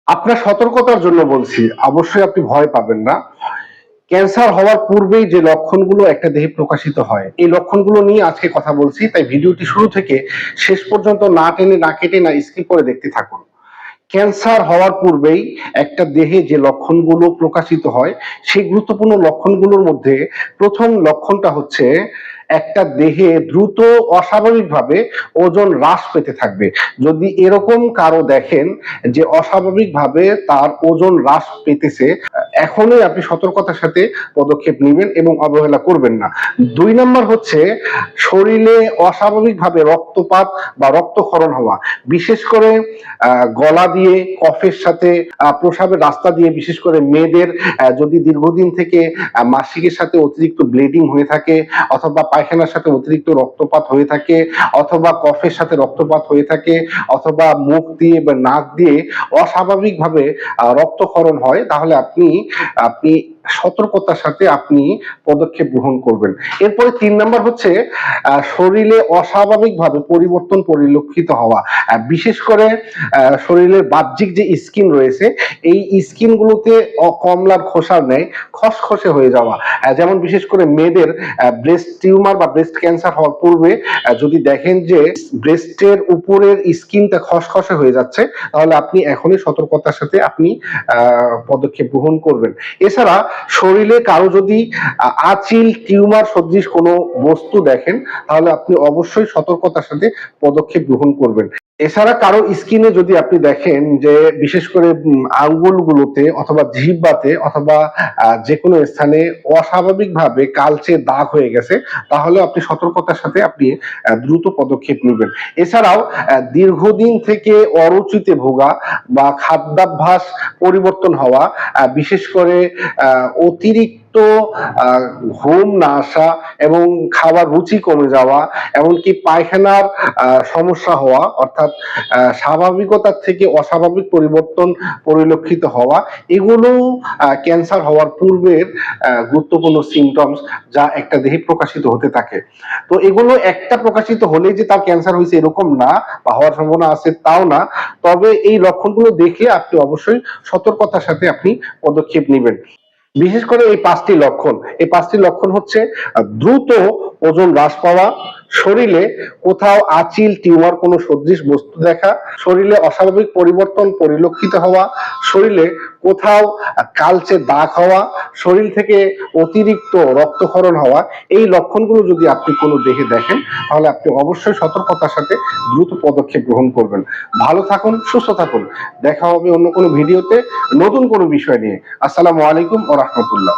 আপনার সতর্কতার জন্য বলছি, অবশ্যই আপনি ভয় পাবেন না। ক্যান্সার হওয়ার পূর্বেই যে লক্ষণগুলো একটা দেহে প্রকাশিত হয়, এই লক্ষণগুলো নিয়ে আজকে কথা বলছি। তাই ভিডিওটি শুরু থেকে শেষ পর্যন্ত না টেনে, না কেটে, না স্কিপ করে দেখতে থাকুন। ক্যান্সার হওয়ার পূর্বেই একটা দেহে যে লক্ষণগুলো প্রকাশিত হয়, সেই গুরুত্বপূর্ণ লক্ষণগুলোর মধ্যে প্রথম লক্ষণটা হচ্ছে একটা দেহে দ্রুত অস্বাভাবিকভাবে ওজন হ্রাস পেতে থাকবে। যদি এরকম কারো দেখেন যে অস্বাভাবিকভাবে তার ওজন হ্রাস পেতেছে, এখনই আপনি সতর্কতার সাথে পদক্ষেপ নেবেন এবং অবহেলা করবেন না। ২ নম্বর হচ্ছে শরীরে অস্বাভাবিকভাবে রক্তপাত বা রক্তক্ষরণ হওয়া, বিশেষ করে গলা দিয়ে, কফের সাথে, প্রস্রাবের রাস্তা দিয়ে, বিশেষ করে মেয়েদের যদি দীর্ঘদিন থেকে মাসিকের সাথে অতিরিক্ত ব্লিডিং হয়ে থাকে, অথবা পায়খানার সাথে অতিরিক্ত রক্তপাত হয়ে থাকে, অথবা কফের সাথে রক্তপাত হয়ে থাকে, অথবা মুখ দিয়ে বা নাক দিয়ে অস্বাভাবিকভাবে রক্তক্ষরণ হয়, তাহলে আপনি আপনি সতর্কতার সাথে আপনি পদক্ষেপ গ্রহণ করবেন। এরপরে ৩ নম্বর হচ্ছে শরীরে অস্বাভাবিকভাবে পরিবর্তন পরিলক্ষিত হওয়া, বিশেষ করে শরীরের বাহ্যিক যে স্কিন রয়েছে, এই স্কিন গুলোতে কমলার খোসার ন্যায় খসখসে হয়ে যাওয়া। যেমন বিশেষ করে মেয়েদের ব্রেস্ট টিউমার বা ব্রেস্ট ক্যান্সার হওয়ার পূর্বে যদি দেখেন যে ব্রেস্টের উপরের স্কিনটা খসখসে হয়ে যাচ্ছে, তাহলে আপনি এখনই সতর্কতার সাথে আপনি পদক্ষেপ গ্রহণ করবেন। এছাড়া শরীরে কারো যদি আঁচিল, টিউমার সদৃশ কোনো বস্তু দেখেন, তাহলে আপনি অবশ্যই সতর্কতার সাথে পদক্ষেপ গ্রহণ করবেন। এছাড়া কারো স্কিনে যদি আপনি দেখেন যে বিশেষ করে আঙ্গুলগুলোতে অথবা জিহ্বাতে অথবা যে কোনো স্থানে অস্বাভাবিকভাবে কালচে দাগ হয়ে গেছে, তাহলে আপনি সতর্কতার সাথে আপনি দ্রুত পদক্ষেপ নেবেন। এছাড়াও দীর্ঘদিন থেকে অরুচিতে ভোগা বা খাদ্যাভ্যাস পরিবর্তন হওয়া, বিশেষ করে অতিরিক্ত ঘুম না আসা এবং খাবার রুচি কমে যাওয়া, এমনকি পায়খানার সমস্যা হওয়া, অর্থাৎ স্বাভাবিকতার থেকে অস্বাভাবিক পরিবর্তন পরিলক্ষিত হওয়া, এগুলো ক্যান্সার হওয়ার পূর্বের গুরুত্বপূর্ণ সিমটমস, যা একটা দেহে প্রকাশিত হতে থাকে। তো এগুলো একটা প্রকাশিত হলেই যে তার ক্যান্সার হয়েছে এরকম না, বা হওয়ার সম্ভাবনা আছে তাও না। তবে এই লক্ষণগুলো দেখলে আপনি অবশ্যই সতর্কতার সাথে আপনি পদক্ষেপ নেবেন। বিশেষ করে এই ৫টি লক্ষণ, এই ৫টি লক্ষণ হচ্ছে দ্রুত ওজন হ্রাস পাওয়া, শরীরে কোথাও আঁচিল, টিউমার কোনো সদৃশ বস্তু দেখা, শরীরে অস্বাভাবিক পরিবর্তন পরিলক্ষিত হওয়া, শরীরে কোথাও কালচে দাগ হওয়া, শরীর থেকে অতিরিক্ত রক্তক্ষরণ হওয়া। এই লক্ষণগুলো যদি আপনি কোনো দেহে দেখেন, তাহলে আপনি অবশ্যই সতর্কতার সাথে দ্রুত পদক্ষেপ গ্রহণ করবেন। ভালো থাকুন, সুস্থ থাকুন। দেখা হবে অন্য কোনো ভিডিওতে নতুন কোনো বিষয় নিয়ে। আসসালামু আলাইকুম ওয়া রাহমাতুল্লাহ।